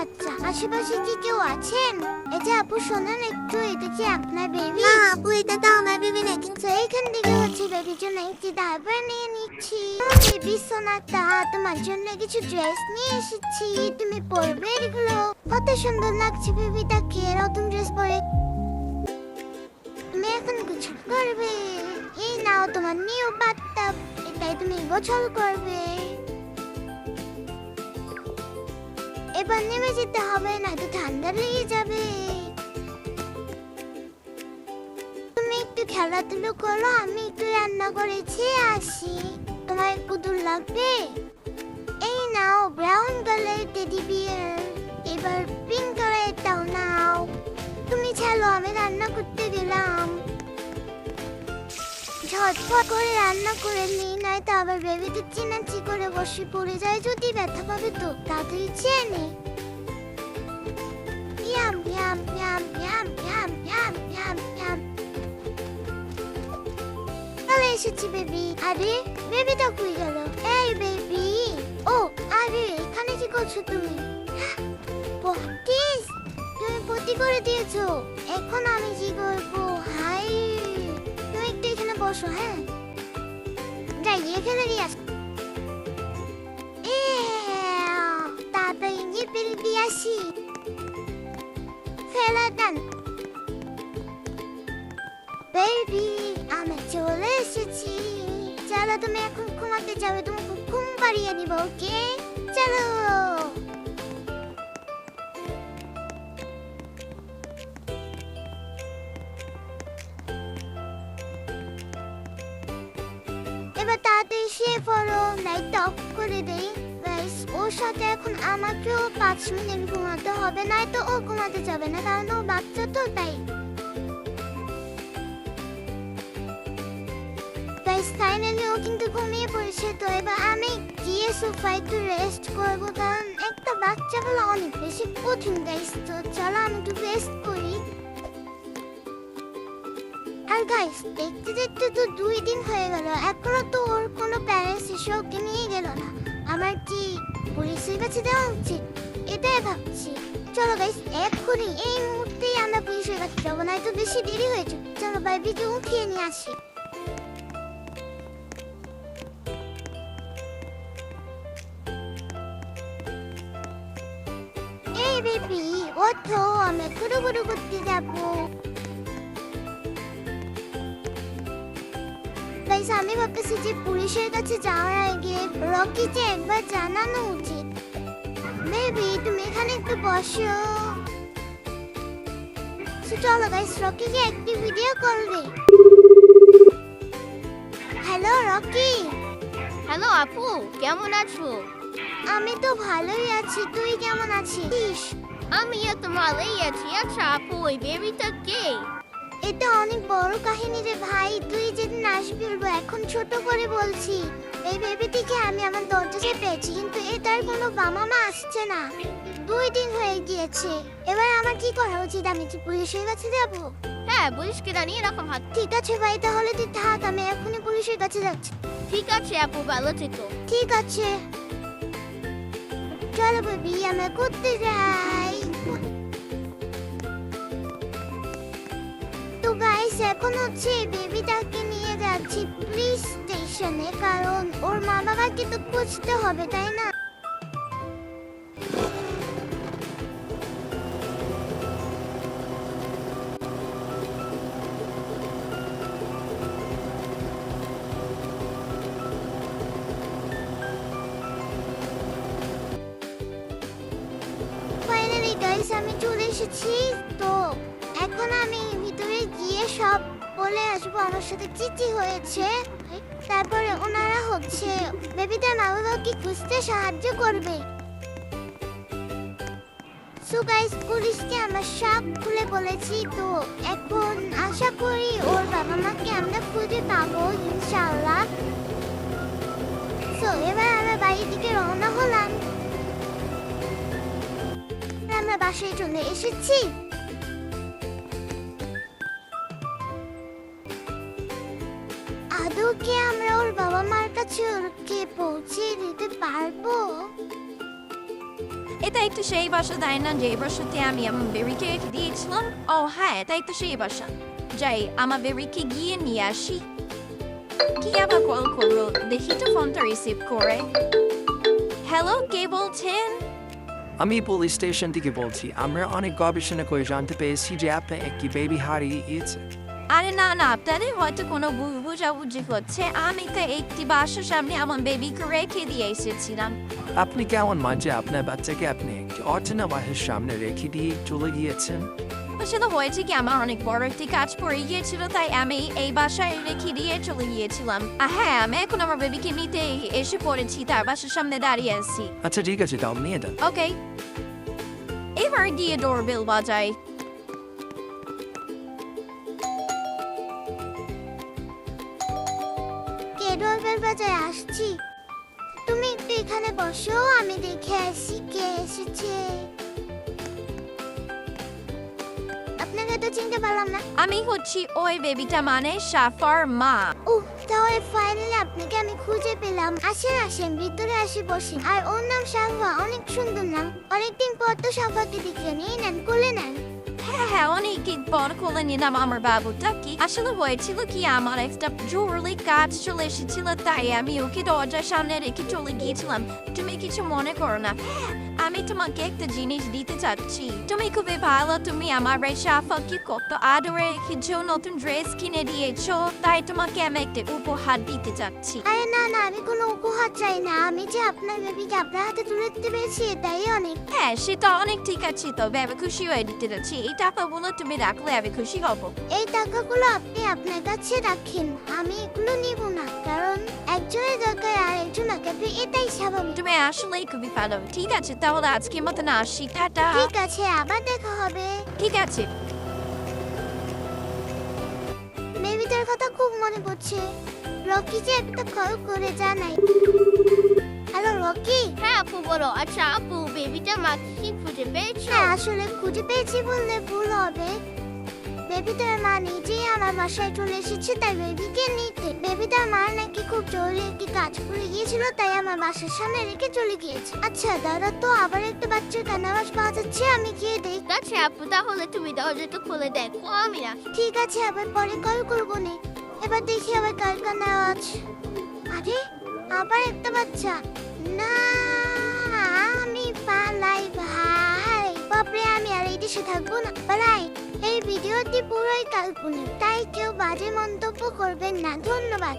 বাচ্চা, আশেপাশে কি কেউ আছেন? এই যে আপু শোনেন একটু, এটা কি আপনার বেবি? না আপু, এটা তো আমার বেবি না। তো এইখান থেকে হচ্ছে বেবির জন্য একটি ডাইপার নিয়ে নিচ্ছি। বেবি সোনাটা, তোমার জন্য কিছু ড্রেস নিয়ে এসেছি, তুমি পরবে এগুলো। কত সুন্দর লাগছে বেবিটাকে নতুন ড্রেস পরে। তুমি এখন গোসল করবে। এই নাও তোমার নিউ বাথটাব, এটাই তুমি গোসল করবে। এবার নেমে যেতে হবে, না তো ঠান্ডা লেগে যাবে। তুমি একটু খেলাধুলো করো, আমি একটু রান্না করেছি আসি। তোমার পুতুল লাগবে? এই নাও ব্রাউন কালার টেডি বিয়ার। এবার পিঙ্ক কালারটাও নাও। তুমি চলো, আমি রান্না করতে গেলাম। ঝটপট করে রান্না করে নিই, নয়তো আবার বেবিতে চিনাচি করে বসে পড়ে যায়, যদি ব্যথা পাবে তো। তাড়াতাড়ি চেয়ে নে। Yam yam yam yam yam yam yam yam. চলে এসেছি বেবি। আরে বেবিটা কই গেল? এই বেবি। ও আরে, এখানে কি করছো তুমি? পটিস, তুমি পটি করে দিয়েছো। এখন আমি কি করবো? হাই, তুমি একটু এখানে বসো। হ্যাঁ যাই, এখানে দিয়ে আস। তাড়াতাড়ি গিয়ে পেরে দিয়ে আসি। ফেলা ডান। বেবি, আমি চলে এসেছি। চলো, তুমি এখন ঘুমাতে যাবে, তোমাকে ঘুম পাড়িয়ে নিব। ওকে চলো। এবার তাড়াতাড়ি শুয়ে পড়ো, লাইট অফ করে দেই। ব্যাস, ওর সাথে এখন আমাকেও 5 মিনিট ঘুমাতে হবে, নয়তো ও ঘুমাতে যাবে না, কারণ ও বাচ্চা তো, তাই। ব্যাস, ফাইনালি ও কিন্তু ঘুমিয়ে পড়েছে। তো এবার আমি গিয়ে সোফায় একটু রেস্ট করবো, কারণ একটা বাচ্চা বলা অনেক বেশি কঠিন গাইস। তো চলো আমি একটু রেস্ট করি। আর গাইস, দেখতে দেখতে তো 2 দিন হয়ে গেল, এখনো তো ওর কোনো প্যারেন্টস এসে ওকে নিয়ে গেল না। আমার কি পুলিশের কাছে দেওয়া উচিত? এটাই ভাবছি। চলো গাইস, এক্ষুনি এই মুহূর্তেই আমরা পুলিশের কাছে যাবো, নয়তো বেশি দেরি হয়ে যাবে। চলো বেবিকে উঠিয়ে নিয়ে আসি। এই বেবি ওঠো, আমরা ঘুরু করতে যাবো। গাইস, আমি ভাবতেছি যে পুলিশের কাছে যাওয়ার আগে রকিকে একবার জানানো উচিত। বেবি, তুমি এখানে একটু বসো। চলো গাইস, রকিকে একটি ভিডিও কল দেই। Hello Rocky. হ্যালো আপু, কেমন আছো? আমি তো ভালোই আছি, তুই কেমন আছিস? আমিও তো ভালোই আছি। আচ্ছা আপু, ওই বেবিটা কে? এটা অনেক বড় কাহিনী রে ভাই, তুই যেদিন আসবি বলবো, এখন ছোট করে বলছি। এই বেবিটিকে আমি আমার দরজায় পেয়েছি, কিন্তু এটার কোনো বাবা মা আসছে না। 2 দিন হয়ে গিয়েছে। এবার আমার কি করা উচিত? আমি কি পুলিশের কাছে যাব? হ্যাঁ, পুলিশকে জানিয়ে রাখো হাত। ঠিক আছে ভাই, তাহলে তুই থাক, আমি এখনই পুলিশের কাছে যাচ্ছি। ঠিক আছে আপু, ভালো থেকো। ঠিক আছে, চলো বেবি, আমরা ঘুরতে যাই। তো গাইস, এখন হচ্ছে বেবিটাকে নিয়ে যাচ্ছি পুলিশ স্টেশনে, কারণ ওর মা বাবাকে তো খুঁজতে হবে, তাই না? ফাইনালি গাইস, আমি চলে এসেছি। তো এখন আমি ভিতরে গিয়ে সব বলে আসবো আমার সাথে কি কি হয়েছে। তারপরে ওনারা হচ্ছে বেবিটার মা বাবাকে খুঁজতে সাহায্য করবে। সো গাইস, পুলিশকে আমরা সব খুলে বলেছি। তো এখন আশা করি ওর বাবা মাকে আমরা খুঁজে পাবো ইনশাআল্লাহ। সো এবার আমরা বাড়ি থেকে রওনা হলাম। আমরা বাসায় চলে এসেছি। আদৌ কি আমরা ওর বাবা মার কাছে ওকে পৌঁছে দিতে পারবো? এটা একটু সেই বাসা তাই না যে বাসাতে আমি আমার বেবিকে রেখে দিয়েছিলাম? ও হ্যাঁ, এটা একটু সেই বাসা। যাই আমার বেবিকে গিয়ে নিয়ে আসি। কি আবার কল করলো, দেখি তো ফোনটা রিসিভ করে। হ্যালো, কে বলছেন? আমি পুলিশ স্টেশন থেকে বলছি। আমরা অনেক গবেষণা করে জানতে পেরেছি যে আপনার একটি বেবি হারিয়ে গিয়েছে। আরে না না, আপনাদের হয়তো কোনো ভুল বোঝাবুঝি হচ্ছে। আমি তো একটি বাসার সামনে আমার বেবিকে রেখে দিয়ে এসেছিলাম। আপনি কেমন মাঝে আপনার বাচ্চাকে আপনি একটি অচেনা বাসার সামনে রেখে দিয়ে চলে গিয়েছেন? আসলে হয়েছে কি, আমার অনেক বড় একটি কাজ পড়ে গিয়েছিল, তাই আমি এই বাসায় রেখে দিয়ে চলে গিয়েছিলাম। হ্যাঁ, আমি এখন আমার বেবিকে নিতে এসে পড়েছি, তার বাসার সামনে দাঁড়িয়ে আছি। আচ্ছা ঠিক আছে, তাও নিয়ে দেন। ওকে, এবার গিয়ে ডোরবেল বাজাই। কে ডোরবেল বাজায়? আসছি। তুমি একটু এখানে বসো, আমি দেখে আসি কে এসেছে। আপনাকে তো চিনতে পারলাম না। আমি হচ্ছি ওই বেবিটা, মানে সাফার মা। তাহলে ফাইনালি আপনাকে আমি খুঁজে পেলাম। আসেন আসেন, ভিতরে আসি বসেন। আর ওর নাম সাফা, অনেক সুন্দর নাম। অনেকদিন পর তো সাফাকে দেখলেন, এই নেন কোলে নেন। হ্যাঁ হ্যাঁ, অনেকদিন পর কোলে নিলাম আমার বাবুটা। কি আসলে হয়েছিল কি, আমার একটা জরুরি কাজ চলে এসেছিল, তাই আমি ওকে দরজার সামনে রেখে চলে গিয়েছিলাম। তুমি কিছু মনে করো না। হ্যাঁ, আমি তোমাকে একটা জিনিস দিতে চাচ্ছি। তুমি খুবই ভালো, তুমি আমার এই সাফাকে কত আদরে রেখেছো, নতুন ড্রেস কিনে দিয়েছো, তাই তোমাকে আমি একটা উপহার দিতে চাচ্ছি। আরে না না, আমি কোনো উপহার চাই না। আমি যে আপনার বেবিকে আপনার হাতে তুলে দিতে পেরেছি, এটাই অনেক। হ্যাঁ, সেটা অনেক ঠিক আছে, তবে আমি খুশি হয়ে দিতে যাচ্ছি। এই টাকাগুলো তুমি রাখলে আমি খুশি হব। এই টাকাগুলো আপনি আপনার কাছে রাখেন, আমি এগুলো নিব না। কারণ একজনের দরকার আর একজন আগে, এটাই স্বাভাবিক। তুমি আসলেই খুবই ভালো। ঠিক আছে, তাহলে আজকের মতো না আসি, টাটা। ঠিক আছে, আবার দেখা হবে। ঠিক আছে। বেবিটার কথা খুব মনে পড়ছে। রকি যে একটা কল করে জানাই। Hello Rocky. হ্যাঁ আপু বলো। আচ্ছা আপু, বেবিটা মাকে কি খুঁজে পেয়েছো? হ্যাঁ, আসলে খুঁজে পেয়েছি বললে ভুল হবে। বেবিটার মা নিজেই আমার বাসায় চলে এসেছে তাই বেবিকে নিতে। বেবিটার মা নাকি খুব জরুরি একটি কাজ করে গিয়েছিল, তাই আমার বাসার সামনে রেখে চলে গিয়েছে। আচ্ছা দাদা, তো আবার একটা বাচ্চার কান্নাবাজ পাওয়া যাচ্ছে, আমি গিয়ে দেখ। ঠিক আছে আপু, তাহলে তুমি দরজাটা খুলে দেখো, আমি না। ঠিক আছে, আবার পরে কল করবো নে। এবার দেখি আবার কার কান্না আওয়াজ। আরে আবার একটা বাচ্চা। না, আমি পালাই ভাই। বাপরে, আমি আর এই দেশে থাকবো না, পালাই। এই ভিডিওটি পুরোই কাল্পনিক, তাই কেউ বাজে মন্তব্য করবেন না। ধন্যবাদ।